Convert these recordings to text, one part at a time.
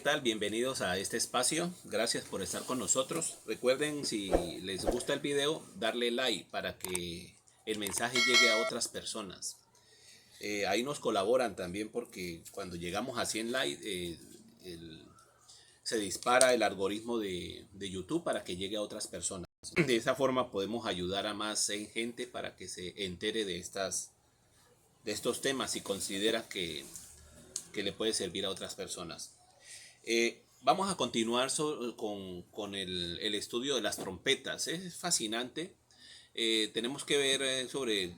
tal? Bienvenidos a este espacio. Gracias por estar con nosotros. Recuerden, si les gusta el video, darle like para que el mensaje llegue a otras personas. Ahí nos colaboran también porque cuando llegamos a 100 likes, se dispara el algoritmo de YouTube para que llegue a otras personas. De esa forma podemos ayudar a más gente para que se entere de estos temas y considera que le puede servir a otras personas. Vamos a continuar con el estudio de las trompetas. Es fascinante. Tenemos que ver sobre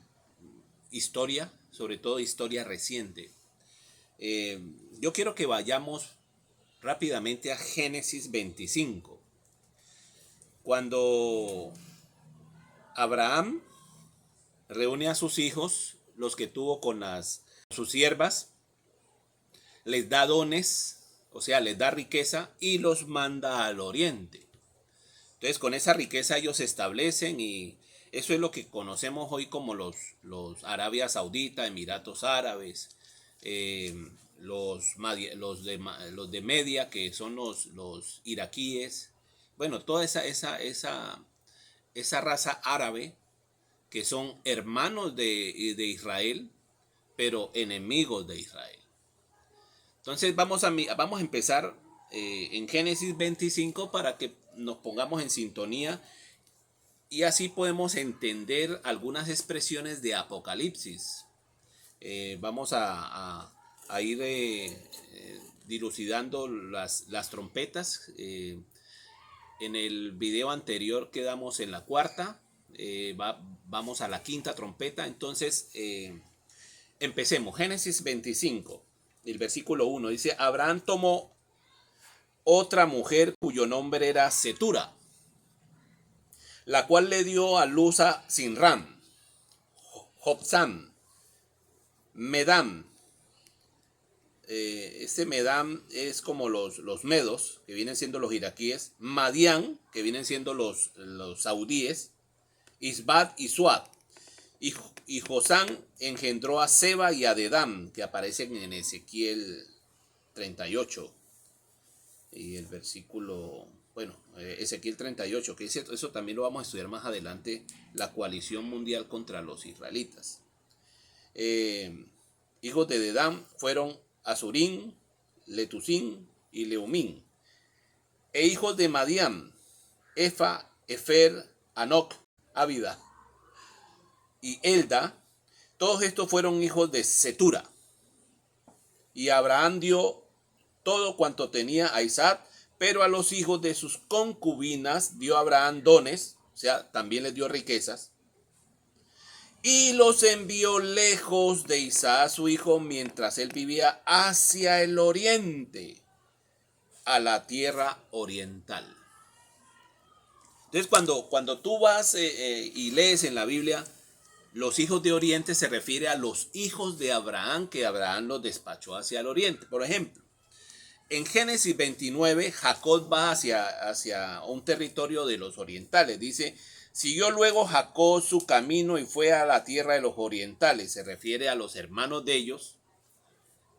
historia, sobre todo historia reciente. Yo quiero que vayamos rápidamente a Génesis 25. Cuando Abraham reúne a sus hijos, los que tuvo con sus siervas, les da dones, o sea, les da riqueza y los manda al oriente. Entonces, con esa riqueza ellos se establecen y eso es lo que conocemos hoy como los Arabia Saudita, Emiratos Árabes, los de Media, que son los iraquíes. Bueno, toda esa raza árabe que son hermanos de Israel, pero enemigos de Israel. Entonces vamos a empezar en Génesis 25 para que nos pongamos en sintonía y así podemos entender algunas expresiones de Apocalipsis. Vamos a ir dilucidando las trompetas. En el video anterior quedamos en la cuarta, vamos a la quinta trompeta. Entonces empecemos. Génesis 25. El versículo 1 dice: Abraham tomó otra mujer cuyo nombre era Setura, la cual le dio a luz a Sinram, Jobsam, Medam. Este Medam es como los medos, que vienen siendo los iraquíes, Madián, que vienen siendo los saudíes, Isbad y Suad. Y Josam engendró a Seba y a Dedam, que aparecen en Ezequiel 38. Y el versículo, bueno, Ezequiel 38, que dice, eso también lo vamos a estudiar más adelante, la coalición mundial contra los israelitas. Hijos de Dedam fueron Azurín, Letusín y Leumín. E hijos de Madián, Efa, Efer, Anoc, Abida y Elda. Todos estos fueron hijos de Setura. Y Abraham dio todo cuanto tenía a Isaac, pero a los hijos de sus concubinas dio Abraham dones, o sea, también les dio riquezas, y los envió lejos de Isaac su hijo, mientras él vivía hacia el oriente, a la tierra oriental. Entonces, cuando tú vas y lees en la Biblia, los hijos de oriente se refiere a los hijos de Abraham, que Abraham los despachó hacia el oriente. Por ejemplo, en Génesis 29, Jacob va hacia un territorio de los orientales. Dice: siguió luego Jacob su camino y fue a la tierra de los orientales. Se refiere a los hermanos de ellos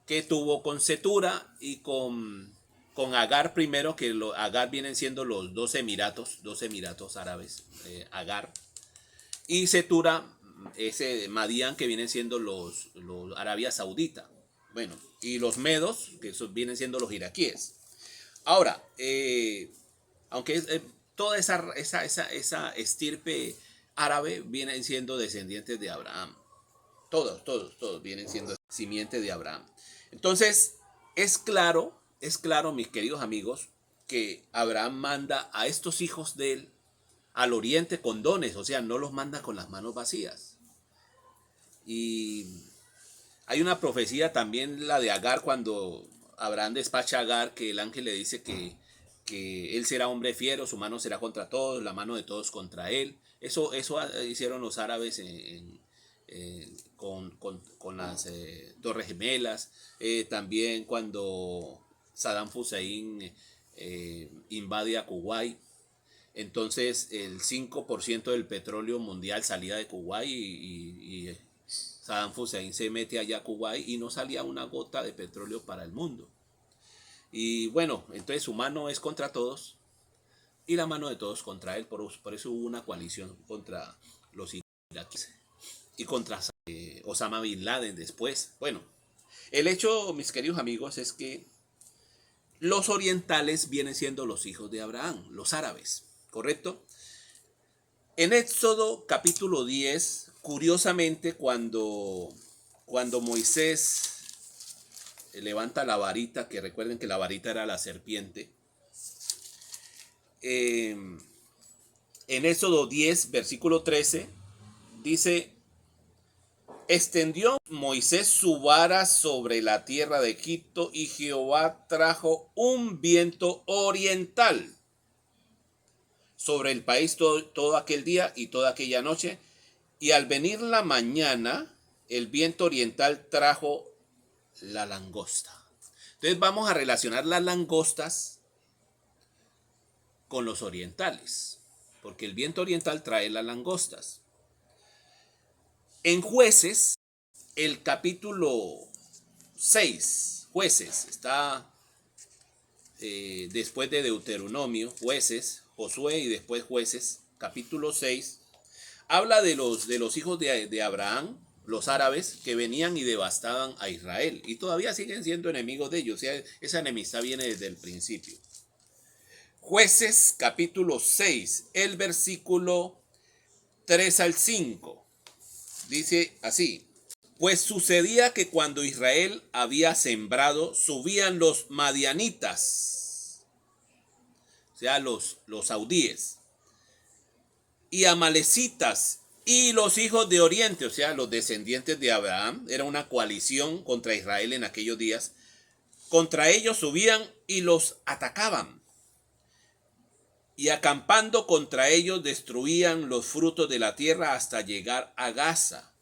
que tuvo con Setura y con Agar primero, que Agar vienen siendo los dos emiratos árabes, Agar. Y Setura, ese Madián, que vienen siendo los Arabia Saudita. Bueno, y los medos, que esos vienen siendo los iraquíes. Ahora, aunque toda esa estirpe árabe vienen siendo descendientes de Abraham. Todos vienen siendo simiente de Abraham. Entonces, es claro, mis queridos amigos, que Abraham manda a estos hijos de él al oriente con dones, o sea, no los manda con las manos vacías. Y hay una profecía también, la de Agar, cuando Abraham despacha a Agar, que el ángel le dice que él será hombre fiero, su mano será contra todos, la mano de todos contra él. Eso hicieron los árabes con las Torres Gemelas. También cuando Saddam Hussein invade a Kuwait. Entonces el 5% del petróleo mundial salía de Kuwait y Saddam Hussein se mete allá a Kuwait y no salía una gota de petróleo para el mundo. Y bueno, entonces su mano es contra todos y la mano de todos contra él. Por eso hubo una coalición contra los iraquíes y contra Osama Bin Laden después. Bueno, el hecho, mis queridos amigos, es que los orientales vienen siendo los hijos de Abraham, los árabes, ¿correcto? En Éxodo capítulo 10, curiosamente, cuando Moisés levanta la varita, que recuerden que la varita era la serpiente, en Éxodo 10, versículo 13, dice: extendió Moisés su vara sobre la tierra de Egipto y Jehová trajo un viento oriental sobre el país todo aquel día y toda aquella noche. Y al venir la mañana, el viento oriental trajo la langosta. Entonces vamos a relacionar las langostas con los orientales, porque el viento oriental trae las langostas. En Jueces, el capítulo 6, Jueces, está después de Deuteronomio, Jueces, Josué y después Jueces, capítulo 6, habla de los hijos de Abraham, los árabes, que venían y devastaban a Israel. Y todavía siguen siendo enemigos de ellos. O sea, esa enemistad viene desde el principio. Jueces capítulo 6, el versículo 3 al 5. Dice así: pues sucedía que cuando Israel había sembrado, subían los madianitas, o sea, los saudíes, y amalecitas, y los hijos de Oriente, o sea, los descendientes de Abraham. Era una coalición contra Israel en aquellos días. Contra ellos subían y los atacaban. Y acampando contra ellos destruían los frutos de la tierra hasta llegar a Gaza.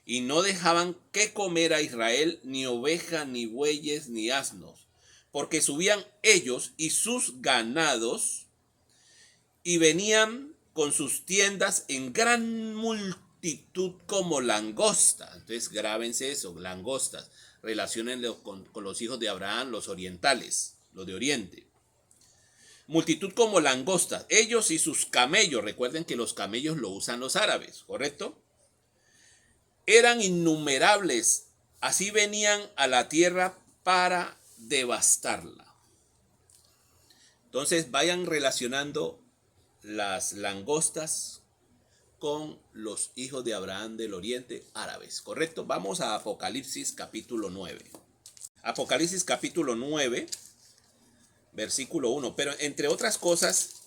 Y no dejaban que comer a Israel ni ovejas, ni bueyes, ni asnos, porque subían ellos y sus ganados y venían con sus tiendas en gran multitud como langosta. Entonces grábense eso, langostas. Relaciónenlo con los hijos de Abraham, los orientales, los de Oriente. Multitud como langostas, ellos y sus camellos. Recuerden que los camellos lo usan los árabes, ¿correcto? Eran innumerables, así venían a la tierra para devastarla. Entonces vayan relacionando las langostas con los hijos de Abraham del Oriente, árabes, ¿correcto? Vamos a Apocalipsis capítulo 9. Apocalipsis capítulo 9, versículo 1. Pero entre otras cosas,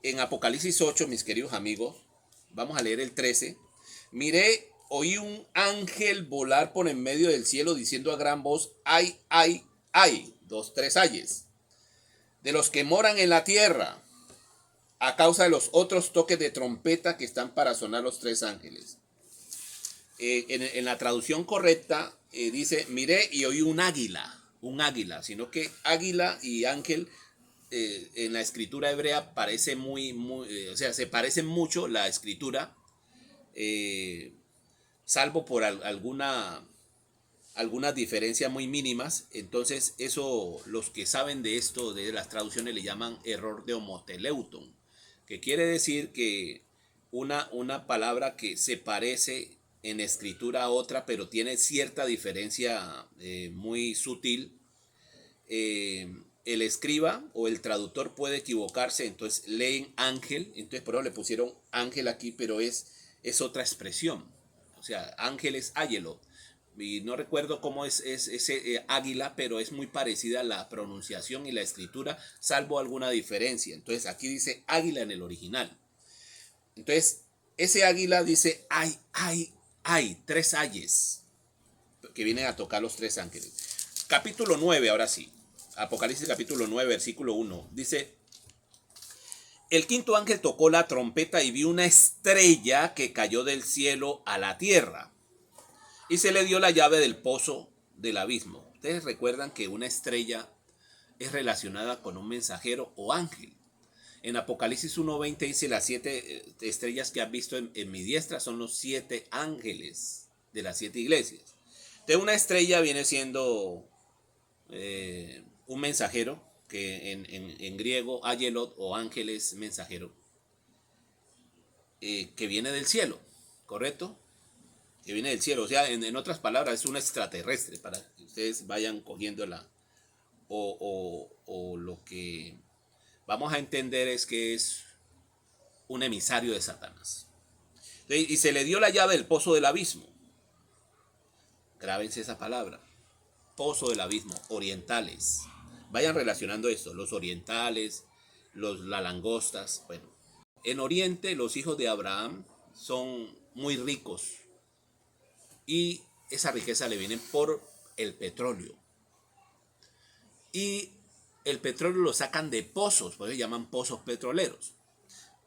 en Apocalipsis 8, mis queridos amigos, vamos a leer el 13. Miré, oí un ángel volar por en medio del cielo diciendo a gran voz: ay, ay, ay, 2, 3 ayes, de los que moran en la tierra, a causa de los otros toques de trompeta que están para sonar los 3 ángeles. En la traducción correcta dice: miré y oí un águila, sino que águila y ángel en la escritura hebrea parece o sea, se parecen mucho la escritura, salvo por algunas diferencias muy mínimas. Entonces eso, los que saben de esto, de las traducciones, le llaman error de homoteleuton, que quiere decir que una palabra que se parece en escritura a otra, pero tiene cierta diferencia muy sutil, el escriba o el traductor puede equivocarse. Entonces leen ángel, entonces por eso le pusieron ángel aquí, pero es otra expresión. O sea, ángel es águilo, y no recuerdo cómo es ese águila, pero es muy parecida a la pronunciación y la escritura, salvo alguna diferencia. Entonces aquí dice águila en el original. Entonces ese águila dice ay, ay, ay, 3 ayes, que vienen a tocar los 3 ángeles. Capítulo 9, ahora sí. Apocalipsis capítulo 9, versículo 1. Dice: el quinto ángel tocó la trompeta y vi una estrella que cayó del cielo a la tierra. Y se le dio la llave del pozo del abismo. Ustedes recuerdan que una estrella es relacionada con un mensajero o ángel. En Apocalipsis 1:20 dice: las 7 estrellas que has visto en mi diestra son los 7 ángeles de las 7 iglesias. Entonces una estrella viene siendo un mensajero, que en griego Ayelot o ángel es mensajero, que viene del cielo, ¿correcto? Que viene del cielo, o sea, en otras palabras, es un extraterrestre, para que ustedes vayan cogiendo o lo que vamos a entender es que es un emisario de Satanás. Y se le dio la llave del pozo del abismo. Grábense esa palabra. Pozo del abismo, orientales. Vayan relacionando esto, los orientales, las langostas. Bueno, en Oriente los hijos de Abraham son muy ricos y esa riqueza le viene por el petróleo. Y el petróleo lo sacan de pozos, por eso llaman pozos petroleros.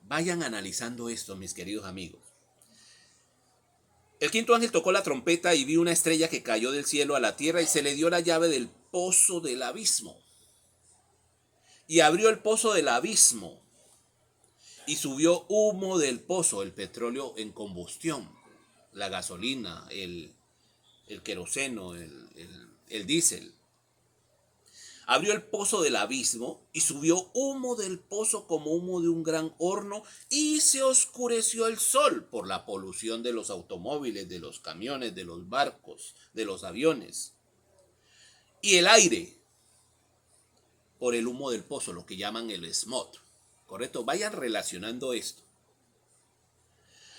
Vayan analizando esto, mis queridos amigos. El quinto ángel tocó la trompeta y vi una estrella que cayó del cielo a la tierra y se le dio la llave del pozo del abismo. Y abrió el pozo del abismo y subió humo del pozo, el petróleo en combustión, la gasolina, el queroseno, el diésel. Abrió el pozo del abismo y subió humo del pozo como humo de un gran horno y se oscureció el sol por la polución de los automóviles, de los camiones, de los barcos, de los aviones. Y el aire por el humo del pozo, lo que llaman el smog. ¿Correcto? Vayan relacionando esto.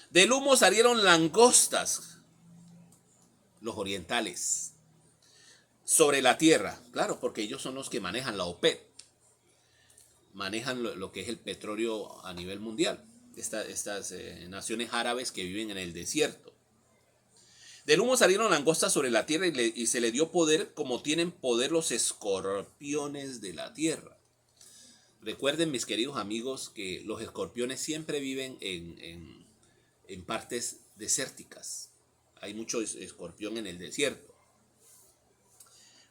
Del humo salieron langostas, los orientales, sobre la tierra, claro, porque ellos son los que manejan la OPEP, manejan lo que es el petróleo a nivel mundial, estas naciones árabes que viven en el desierto. Del humo salieron langostas sobre la tierra y se le dio poder como tienen poder los escorpiones de la tierra. Recuerden, mis queridos amigos, que los escorpiones siempre viven en partes desérticas. Hay mucho escorpión en el desierto.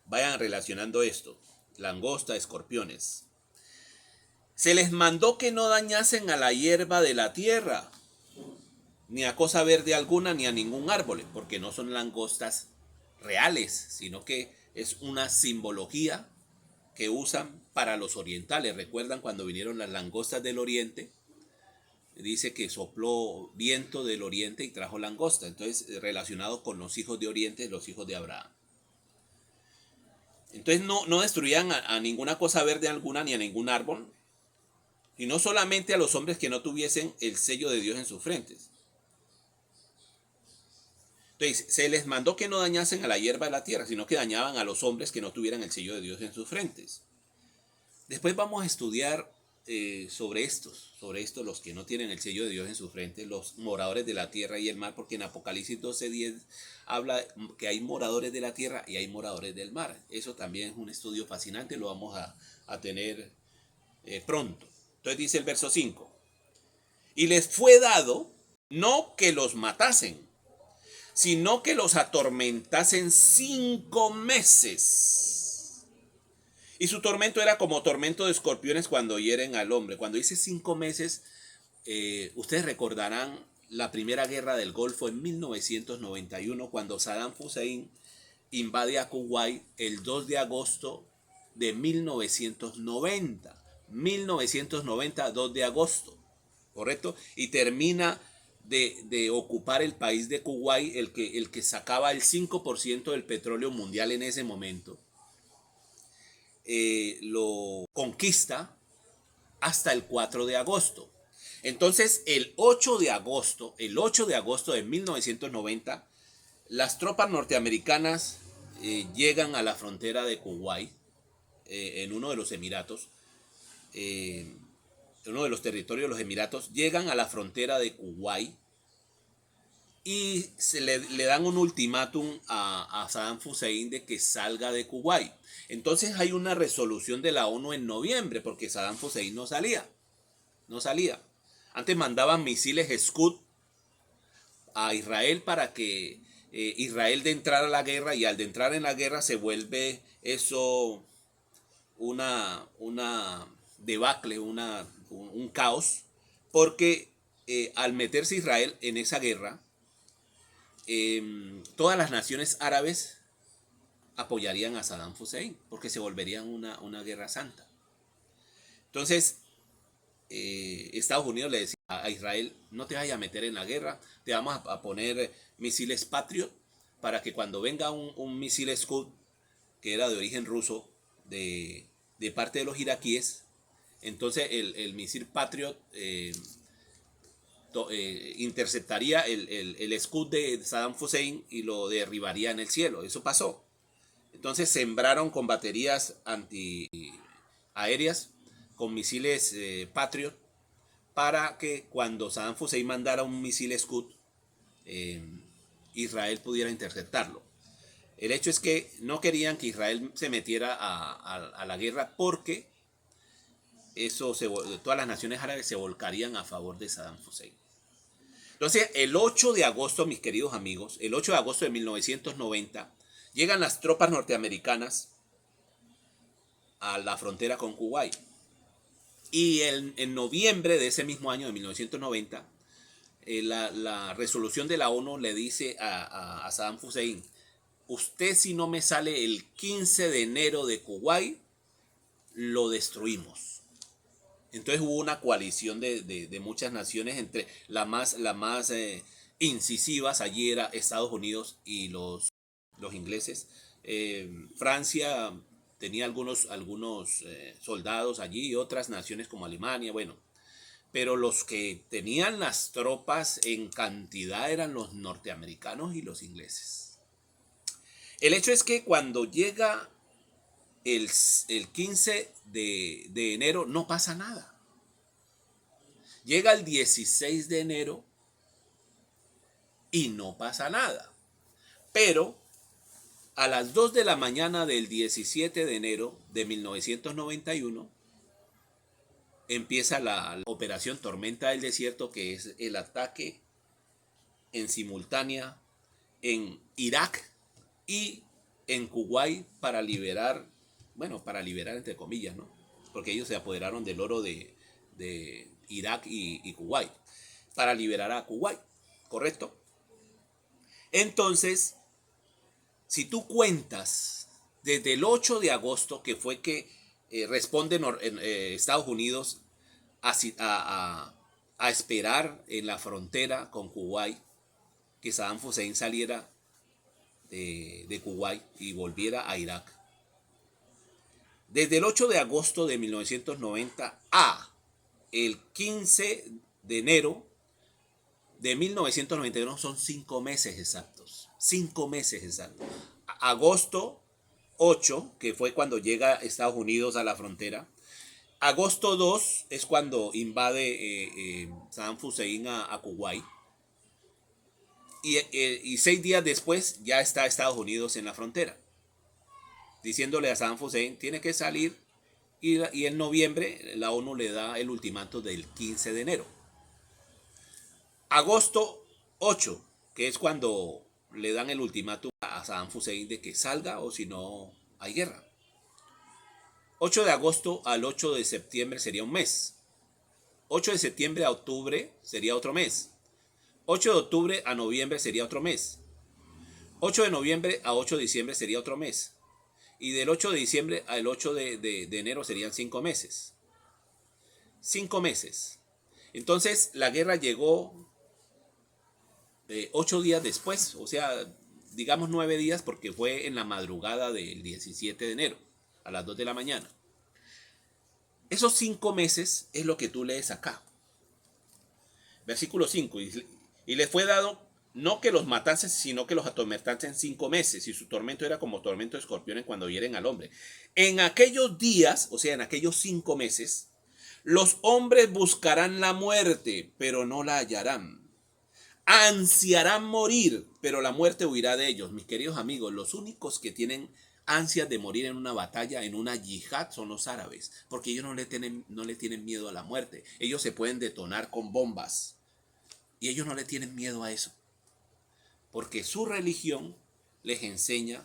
Vayan relacionando esto. Langosta, escorpiones. Se les mandó que no dañasen a la hierba de la tierra, ni a cosa verde alguna, ni a ningún árbol, porque no son langostas reales, sino que es una simbología que usan para los orientales. ¿Recuerdan cuando vinieron las langostas del oriente? Dice que sopló viento del oriente y trajo langosta. Entonces, relacionado con los hijos de oriente, los hijos de Abraham. Entonces no destruían a ninguna cosa verde alguna ni a ningún árbol, y no solamente a los hombres que no tuviesen el sello de Dios en sus frentes. Entonces se les mandó que no dañasen a la hierba de la tierra, sino que dañaban a los hombres que no tuvieran el sello de Dios en sus frentes. Después vamos a estudiar sobre estos, los que no tienen el sello de Dios en sus frentes, los moradores de la tierra y el mar, porque en Apocalipsis 12:10 habla que hay moradores de la tierra y hay moradores del mar. Eso también es un estudio fascinante, lo vamos a tener pronto. Entonces dice el verso 5, y les fue dado no que los matasen, sino que los atormentasen 5 meses. Y su tormento era como tormento de escorpiones cuando hieren al hombre. Cuando dice 5 meses, ustedes recordarán la primera guerra del Golfo en 1991, cuando Saddam Hussein invade a Kuwait el 2 de agosto de 1990. 1990, 2 de agosto, ¿correcto? Y termina de ocupar el país de Kuwait, el que sacaba el 5% del petróleo mundial en ese momento. Lo conquista hasta el 4 de agosto. Entonces, el 8 de agosto de 1990, las tropas norteamericanas llegan a la frontera de Kuwait, en uno de los Emiratos, uno de los territorios de los Emiratos, llegan a la frontera de Kuwait y se le dan un ultimátum a Saddam Hussein de que salga de Kuwait. Entonces hay una resolución de la ONU en noviembre, porque Saddam Hussein no salía. Antes mandaban misiles Scud a Israel para que Israel de entrar a la guerra, y al de entrar en la guerra se vuelve eso una debacle, un caos, porque al meterse Israel en esa guerra, todas las naciones árabes apoyarían a Saddam Hussein, porque se volverían una guerra santa. Entonces, Estados Unidos le decía a Israel, no te vayas a meter en la guerra, te vamos a poner misiles Patriot para que cuando venga un misil Scud, que era de origen ruso, de parte de los iraquíes, entonces el misil Patriot interceptaría el Scud de Saddam Hussein y lo derribaría en el cielo. Eso pasó. Entonces sembraron con baterías antiaéreas, con misiles Patriot, para que cuando Saddam Hussein mandara un misil Scud, Israel pudiera interceptarlo. El hecho es que no querían que Israel se metiera a la guerra porque todas las naciones árabes se volcarían a favor de Saddam Hussein. Entonces, el 8 de agosto, mis queridos amigos, el 8 de agosto de 1990, llegan las tropas norteamericanas a la frontera con Kuwait. Y en noviembre de ese mismo año, de 1990, la resolución de la ONU le dice a Saddam Hussein, usted si no me sale el 15 de enero de Kuwait, lo destruimos. Entonces hubo una coalición de muchas naciones, entre las más incisivas allí era Estados Unidos y los ingleses. Francia tenía algunos soldados allí y otras naciones como Alemania, bueno. Pero los que tenían las tropas en cantidad eran los norteamericanos y los ingleses. El hecho es que cuando llega el 15 de enero no pasa nada. Llega el 16 de enero y no pasa nada. Pero a las 2 de la mañana del 17 de enero de 1991 empieza la operación Tormenta del Desierto, que es el ataque en simultánea en Irak y en Kuwait para liberar entre comillas, ¿no? Porque ellos se apoderaron del oro de Irak y Kuwait, para liberar a Kuwait, ¿correcto? Entonces, si tú cuentas desde el 8 de agosto, que fue que responde Estados Unidos a esperar en la frontera con Kuwait que Saddam Hussein saliera de Kuwait y volviera a Irak. Desde el 8 de agosto de 1990 a el 15 de enero de 1991 son 5 meses exactos. 5 meses exactos. Agosto 8, que fue cuando llega Estados Unidos a la frontera. Agosto 2 es cuando invade Saddam Hussein a Kuwait. Y 6 días después ya está Estados Unidos en la frontera, diciéndole a Saddam Hussein, tiene que salir, y en noviembre la ONU le da el ultimátum del 15 de enero. Agosto 8, que es cuando le dan el ultimátum a Saddam Hussein de que salga o si no hay guerra. 8 de agosto al 8 de septiembre sería un mes. 8 de septiembre a octubre sería otro mes. 8 de octubre a noviembre sería otro mes. 8 de noviembre a 8 de diciembre sería otro mes. Y del 8 de diciembre al 8 de enero serían 5 meses. 5 meses. Entonces la guerra llegó 8 días después, o sea, digamos 9 días, porque fue en la madrugada del 17 de enero, a las 2 de la mañana. Esos 5 meses es lo que tú lees acá. Versículo 5. Y les fue dado no que los matasen, sino que los atormentasen 5 meses. Y su tormento era como tormento de escorpiones cuando hieren al hombre. En aquellos días, o sea, en aquellos 5 meses, los hombres buscarán la muerte, pero no la hallarán. Ansiarán morir, pero la muerte huirá de ellos. Mis queridos amigos, los únicos que tienen ansias de morir en una batalla, en una yihad, son los árabes, porque ellos no le tienen miedo a la muerte. Ellos se pueden detonar con bombas y ellos no le tienen miedo a eso, porque su religión les enseña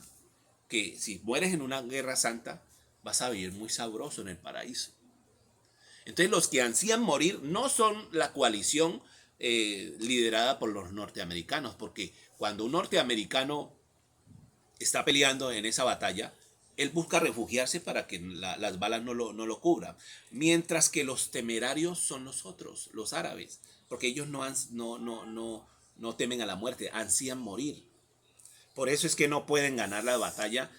que si mueres en una guerra santa vas a vivir muy sabroso en el paraíso. Entonces los que ansían morir no son la coalición liderada por los norteamericanos, porque cuando un norteamericano está peleando en esa batalla, él busca refugiarse para que las balas no lo cubran. Mientras que los temerarios son nosotros, los árabes, porque ellos no temen a la muerte, ansían morir. Por eso es que no pueden ganar la batalla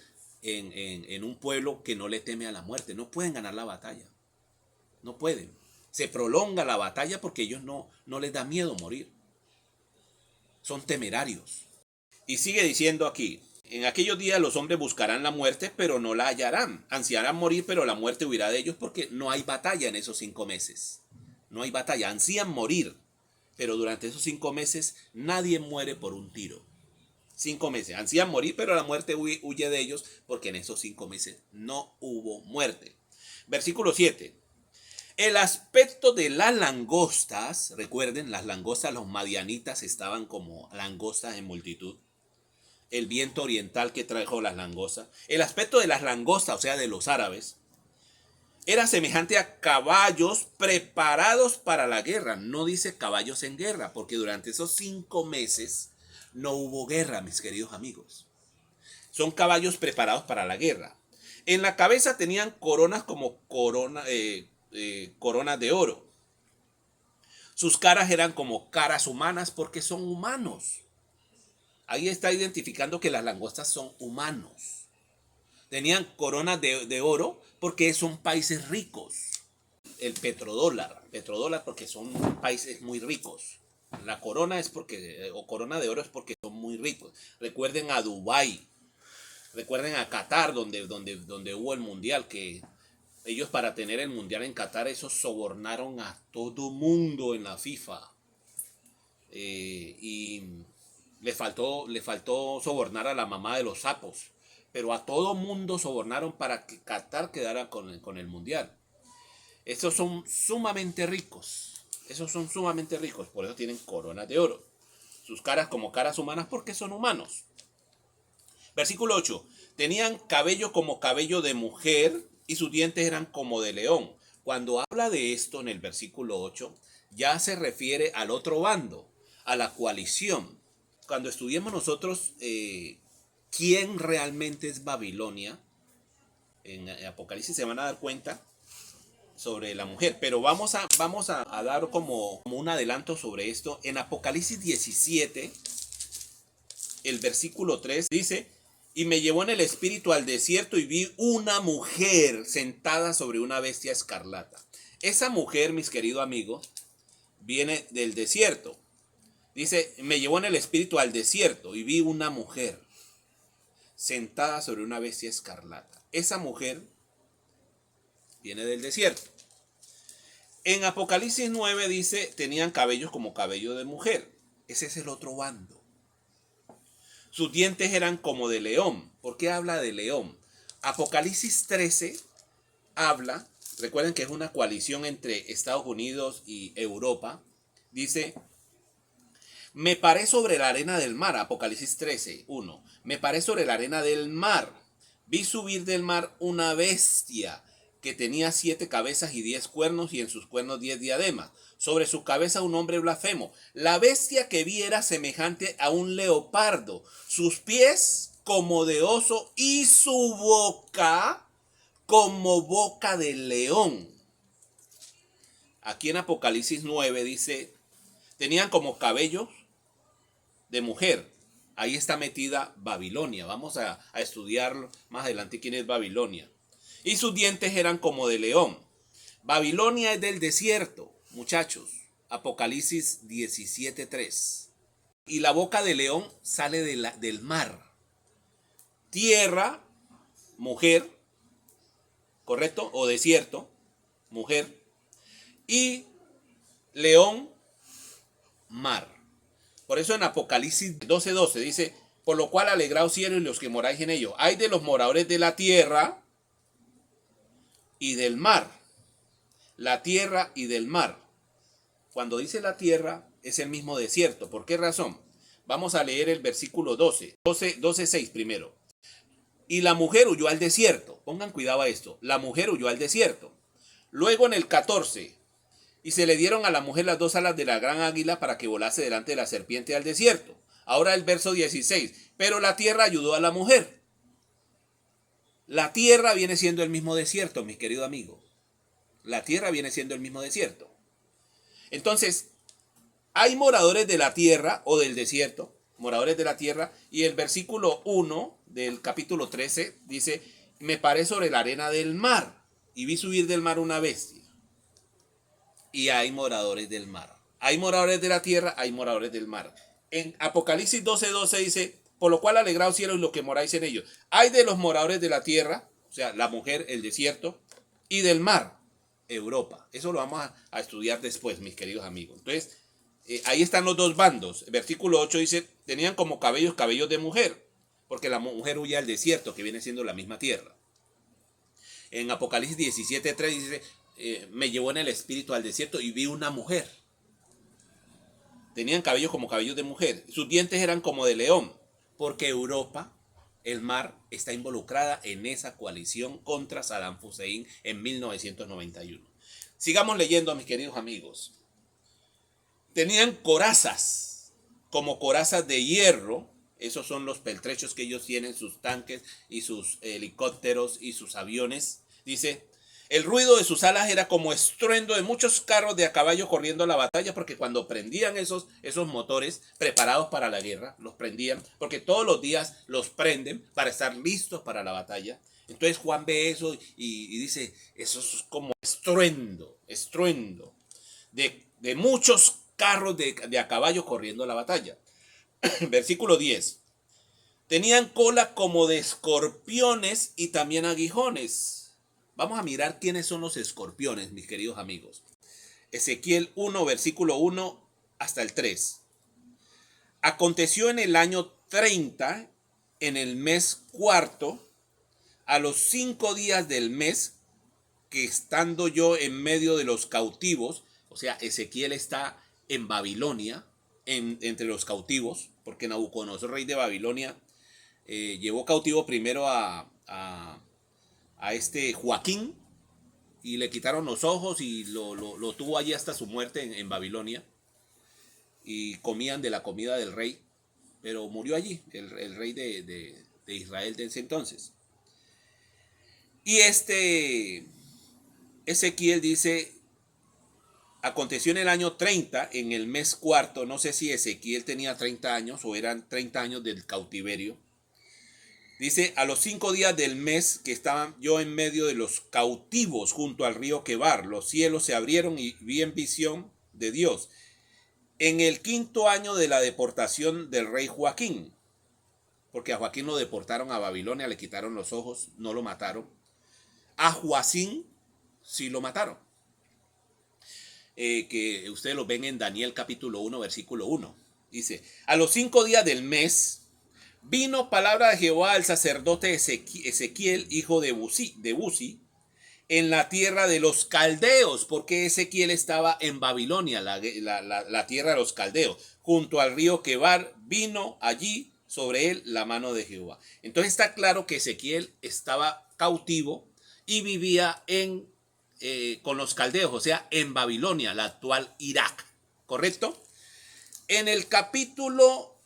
en un pueblo que no le teme a la muerte. No pueden ganar la batalla. No pueden. Se prolonga la batalla porque ellos no les da miedo morir. Son temerarios. Y sigue diciendo aquí, en aquellos días los hombres buscarán la muerte, pero no la hallarán. Ansiarán morir, pero la muerte huirá de ellos porque no hay batalla en esos 5 meses. No hay batalla, ansían morir, pero durante esos 5 meses nadie muere por un tiro. 5 meses, ansían morir, pero la muerte huye de ellos porque en esos 5 meses no hubo muerte. Versículo 7. El aspecto de las langostas, recuerden, las langostas, los madianitas estaban como langostas en multitud. El viento oriental que trajo las langostas. El aspecto de las langostas, o sea, de los árabes, era semejante a caballos preparados para la guerra. No dice caballos en guerra, porque durante esos 5 meses no hubo guerra, mis queridos amigos. Son caballos preparados para la guerra. En la cabeza tenían coronas como coronas de oro. Sus caras eran como caras humanas porque son humanos. Ahí está identificando que las langostas son humanos. Tenían coronas de oro porque son países ricos. El petrodólar porque son países muy ricos. La corona es porque, o corona de oro es porque son muy ricos. Recuerden a Dubái, recuerden a Qatar, donde hubo el mundial, que ellos para tener el mundial en Qatar, esos sobornaron a todo mundo en la FIFA. Y le faltó sobornar a la mamá de los sapos. Pero a todo mundo sobornaron para que Qatar quedara con el mundial. Esos son sumamente ricos. Por eso tienen coronas de oro. Sus caras como caras humanas porque son humanos. Versículo 8. Tenían cabello como cabello de mujer y sus dientes eran como de león. Cuando habla de esto en el versículo 8, ya se refiere al otro bando, a la coalición. Cuando estudiemos nosotros quién realmente es Babilonia, en Apocalipsis se van a dar cuenta sobre la mujer, pero vamos a dar como un adelanto sobre esto. En Apocalipsis 17, el versículo 3 dice: y me llevó en el espíritu al desierto y vi una mujer sentada sobre una bestia escarlata. Esa mujer, mis queridos amigos, viene del desierto. Dice, me llevó en el espíritu al desierto y vi una mujer sentada sobre una bestia escarlata. Esa mujer viene del desierto. En Apocalipsis 9 dice, tenían cabellos como cabello de mujer. Ese es el otro bando. Sus dientes eran como de león. ¿Por qué habla de león? Apocalipsis 13 habla, recuerden que es una coalición entre Estados Unidos y Europa. Dice, me paré sobre la arena del mar, Apocalipsis 13, 1. Me paré sobre la arena del mar. Vi subir del mar una bestia que tenía 7 cabezas y 10 cuernos y en sus cuernos 10 diademas. Sobre su cabeza un hombre blasfemo. La bestia que vi era semejante a un leopardo. Sus pies como de oso y su boca como boca de león. Aquí en Apocalipsis 9 dice, tenían como cabellos de mujer. Ahí está metida Babilonia. Vamos a estudiar más adelante quién es Babilonia. Y sus dientes eran como de león. Babilonia es del desierto, muchachos. Apocalipsis 17:3. Y la boca de león sale del mar. Tierra, mujer, ¿correcto? O desierto, mujer. Y león, mar. Por eso en Apocalipsis 12:12 dice, por lo cual alegraos cielos y los que moráis en ellos. Hay de los moradores de la tierra y del mar. La tierra y del mar. Cuando dice la tierra es el mismo desierto. ¿Por qué razón? Vamos a leer el versículo 12:6 primero. Y la mujer huyó al desierto. Pongan cuidado a esto. La mujer huyó al desierto. Luego en el 14. Y se le dieron a la mujer las 2 alas de la gran águila para que volase delante de la serpiente al desierto. Ahora el verso 16. Pero la tierra ayudó a la mujer. La tierra viene siendo el mismo desierto, mis queridos amigos. La tierra viene siendo el mismo desierto. Entonces, hay moradores de la tierra o del desierto, moradores de la tierra, y el versículo 1 del capítulo 13 dice, me paré sobre la arena del mar y vi subir del mar una bestia. Y hay moradores del mar. Hay moradores de la tierra, hay moradores del mar. En Apocalipsis 12:12 dice, por lo cual alegraos cielos y los que moráis en ellos. Hay de los moradores de la tierra, o sea, la mujer, el desierto, y del mar, Europa. Eso lo vamos a estudiar después, mis queridos amigos. Entonces, ahí están los dos bandos. El versículo 8 dice, tenían como cabellos de mujer, porque la mujer huye al desierto, que viene siendo la misma tierra. En Apocalipsis 17:3 dice, me llevó en el espíritu al desierto y vi una mujer. Tenían cabellos como cabellos de mujer. Sus dientes eran como de león, porque Europa, el mar, está involucrada en esa coalición contra Saddam Hussein en 1991. Sigamos leyendo, mis queridos amigos. Tenían corazas, como corazas de hierro. Esos son los pertrechos que ellos tienen, sus tanques y sus helicópteros y sus aviones. Dice, el ruido de sus alas era como estruendo de muchos carros de a caballo corriendo a la batalla, porque cuando prendían esos motores preparados para la guerra, los prendían, porque todos los días los prenden para estar listos para la batalla. Entonces Juan ve eso y dice, eso es como estruendo de muchos carros de a caballo corriendo a la batalla. Versículo 10. Tenían cola como de escorpiones y también aguijones. Vamos a mirar quiénes son los escorpiones, mis queridos amigos. Ezequiel 1, versículo 1 hasta el 3. Aconteció en el año 30, en el mes cuarto, a los 5 días del mes, que estando yo en medio de los cautivos, o sea, Ezequiel está en Babilonia, entre los cautivos, porque Nabucodonosor, rey de Babilonia, llevó cautivo primero a este Joaquín y le quitaron los ojos y lo tuvo allí hasta su muerte en Babilonia, y comían de la comida del rey, pero murió allí el rey de Israel de ese entonces. Y Ezequiel dice, aconteció en el año 30, en el mes cuarto, no sé si Ezequiel tenía 30 años o eran 30 años del cautiverio. Dice, a los 5 días del mes que estaba yo en medio de los cautivos junto al río Quebar, los cielos se abrieron y vi en visión de Dios. En el 5.º año de la deportación del rey Joaquín, porque a Joaquín lo deportaron a Babilonia, le quitaron los ojos, no lo mataron. A Joacín sí lo mataron. Que ustedes lo ven en Daniel capítulo 1, versículo 1. Dice, a los 5 días del mes, vino palabra de Jehová al sacerdote Ezequiel, hijo de Buzi, en la tierra de los caldeos, porque Ezequiel estaba en Babilonia, la tierra de los caldeos, junto al río Quebar, vino allí sobre él la mano de Jehová. Entonces está claro que Ezequiel estaba cautivo y vivía con los caldeos, o sea, en Babilonia, la actual Irak, ¿correcto? En el capítulo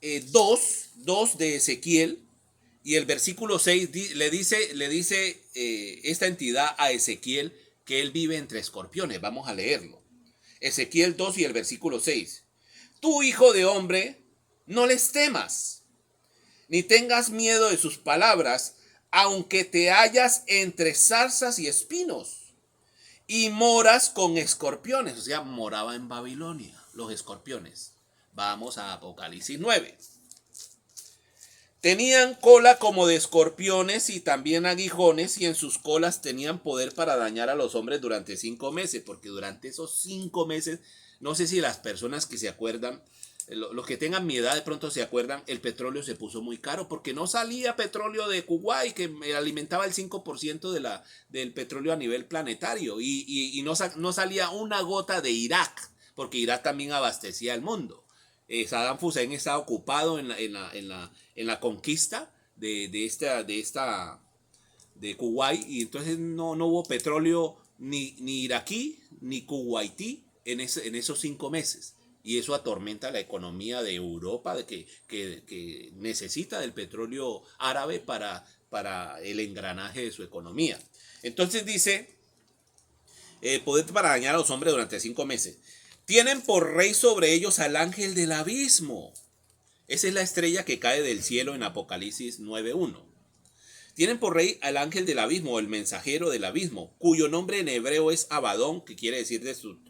2 de Ezequiel y el versículo 6 le dice esta entidad a Ezequiel que él vive entre escorpiones. Vamos a leerlo. Ezequiel 2 y el versículo 6. Tú, hijo de hombre, no les temas, ni tengas miedo de sus palabras, aunque te hallas entre zarzas y espinos, y moras con escorpiones. O sea, moraba en Babilonia, los escorpiones. Vamos a Apocalipsis 9. Tenían cola como de escorpiones y también aguijones, y en sus colas tenían poder para dañar a los hombres durante 5 meses, porque durante esos 5 meses, no sé si las personas que se acuerdan, los que tengan mi edad de pronto se acuerdan, el petróleo se puso muy caro, porque no salía petróleo de Kuwait, que alimentaba el 5% del petróleo a nivel planetario, y no salía una gota de Irak, porque Irak también abastecía al mundo. Saddam Hussein estaba ocupado en la conquista de Kuwait, y entonces no hubo petróleo ni iraquí ni kuwaití en esos 5 meses. y eso atormenta la economía de Europa, que necesita del petróleo árabe para el engranaje de su economía. Entonces dice, poder para dañar a los hombres durante 5 meses. Tienen por rey sobre ellos al ángel del abismo. Esa es la estrella que cae del cielo en Apocalipsis 9:1. Tienen por rey al ángel del abismo, o el mensajero del abismo, cuyo nombre en hebreo es Abadón, que quiere decir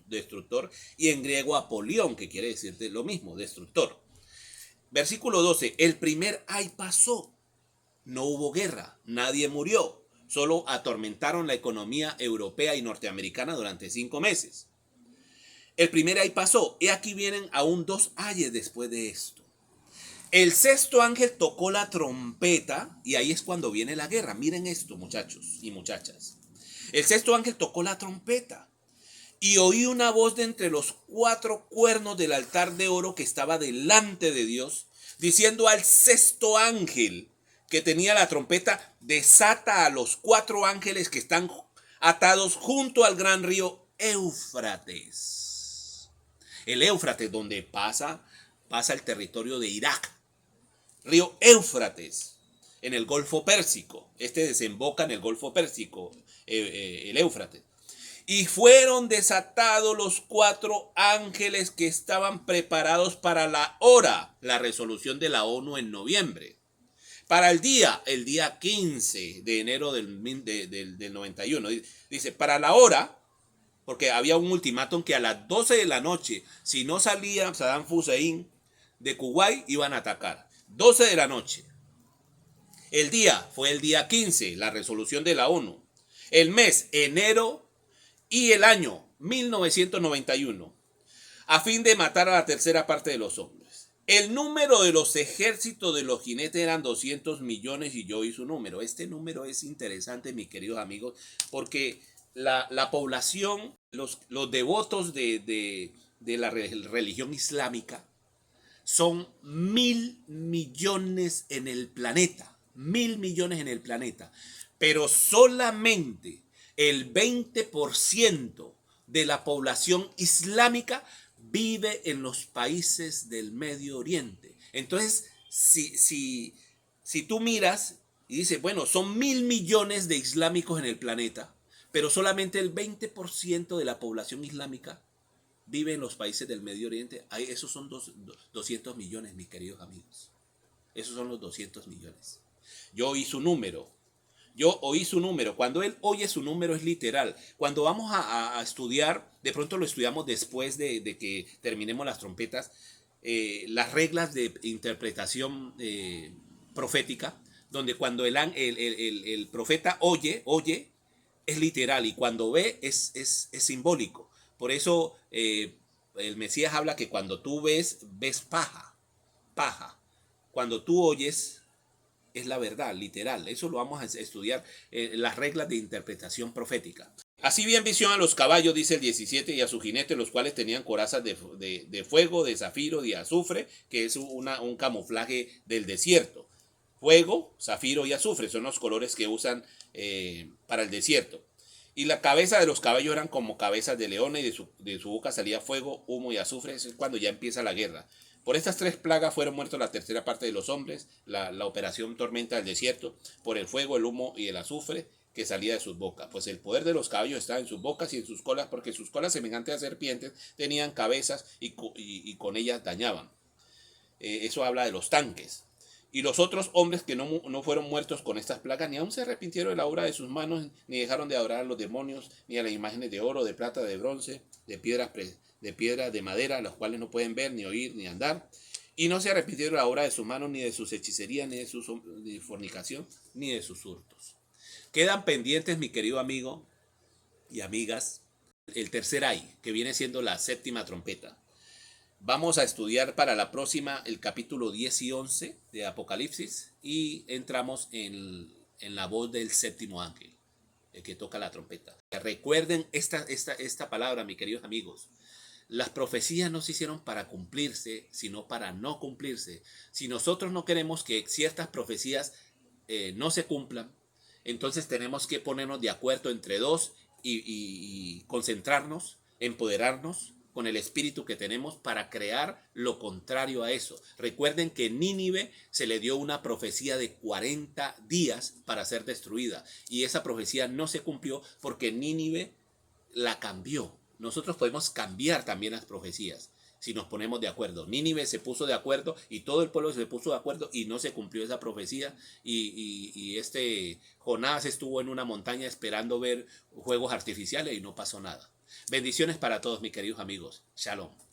destructor, y en griego Apolión, que quiere decir lo mismo, destructor. Versículo 12. El primer ay pasó. No hubo guerra, nadie murió. Solo atormentaron la economía europea y norteamericana durante 5 meses. El primer ay pasó. Y aquí vienen aún 2 ayes después de esto. El sexto ángel tocó la trompeta y ahí es cuando viene la guerra. Miren esto, muchachos y muchachas. El sexto ángel tocó la trompeta y oí una voz de entre los 4 cuernos del altar de oro que estaba delante de Dios, diciendo al sexto ángel que tenía la trompeta: desata a los 4 ángeles que están atados junto al gran río Éufrates. El Éufrates, donde pasa el territorio de Irak. Río Éufrates, en el Golfo Pérsico. Este desemboca en el Golfo Pérsico, el Éufrates. Y fueron desatados los 4 ángeles que estaban preparados para la hora, la resolución de la ONU en noviembre. Para el día 15 de enero del 91. Dice, para la hora, porque había un ultimátum que a las 12 de la noche, si no salía Saddam Hussein de Kuwait, iban a atacar. 12 de la noche. El día fue el día 15, la resolución de la ONU. El mes, enero, y el año, 1991, a fin de matar a la tercera parte de los hombres. El número de los ejércitos de los jinetes eran 200 millones y yo oí su número. Este número es interesante, mis queridos amigos, porque la población, los devotos de la religión islámica, son 1.000 millones en el planeta. 1.000 millones en el planeta. Pero solamente el 20% de la población islámica vive en los países del Medio Oriente. Entonces, si tú miras y dices, bueno, son 1.000 millones de islámicos en el planeta, pero solamente el 20% de la población islámica vive en los países del Medio Oriente. Esos son 200 millones, mis queridos amigos. Esos son los 200 millones. Yo oí su número. Cuando él oye su número es literal. Cuando vamos a estudiar, de pronto lo estudiamos después de que terminemos las trompetas, las reglas de interpretación profética, donde cuando el profeta oye, es literal, y cuando ve es simbólico. Por eso el Mesías habla que cuando tú ves paja. Cuando tú oyes, es la verdad, literal. Eso lo vamos a estudiar, las reglas de interpretación profética. Así bien visión a los caballos, dice el 17, y a sus jinetes, los cuales tenían corazas de fuego, de zafiro, de azufre, que es un camuflaje del desierto. Fuego, zafiro y azufre son los colores que usan para el desierto. Y la cabeza de los caballos eran como cabezas de leones, y de su boca salía fuego, humo y azufre. Eso es cuando ya empieza la guerra. Por estas 3 plagas fueron muertos la tercera parte de los hombres, la operación tormenta del desierto, por el fuego, el humo y el azufre que salía de sus bocas. Pues el poder de los caballos estaba en sus bocas y en sus colas, porque sus colas, semejantes a serpientes, tenían cabezas y con ellas dañaban. Eso habla de los tanques. Y los otros hombres que no fueron muertos con estas plagas, ni aun se arrepintieron de la obra de sus manos, ni dejaron de adorar a los demonios, ni a las imágenes de oro, de plata, de bronce, de piedra, de madera, los cuales no pueden ver, ni oír, ni andar. Y no se arrepintieron de la obra de sus manos, ni de sus hechicerías, ni de su fornicación, ni de sus hurtos. Quedan pendientes, mi querido amigo y amigas, el tercer ay, que viene siendo la séptima trompeta. Vamos a estudiar para la próxima el capítulo 10 y 11 de Apocalipsis, y entramos en la voz del séptimo ángel, el que toca la trompeta. Recuerden esta palabra, mis queridos amigos. Las profecías no se hicieron para cumplirse, sino para no cumplirse. Si nosotros no queremos que ciertas profecías no se cumplan, entonces tenemos que ponernos de acuerdo entre dos y concentrarnos, empoderarnos con el espíritu que tenemos para crear lo contrario a eso. Recuerden que Nínive se le dio una profecía de 40 días para ser destruida y esa profecía no se cumplió porque Nínive la cambió. Nosotros podemos cambiar también las profecías si nos ponemos de acuerdo. Nínive se puso de acuerdo y todo el pueblo se puso de acuerdo y no se cumplió esa profecía y este Jonás estuvo en una montaña esperando ver juegos artificiales y no pasó nada. Bendiciones para todos mis queridos amigos. Shalom.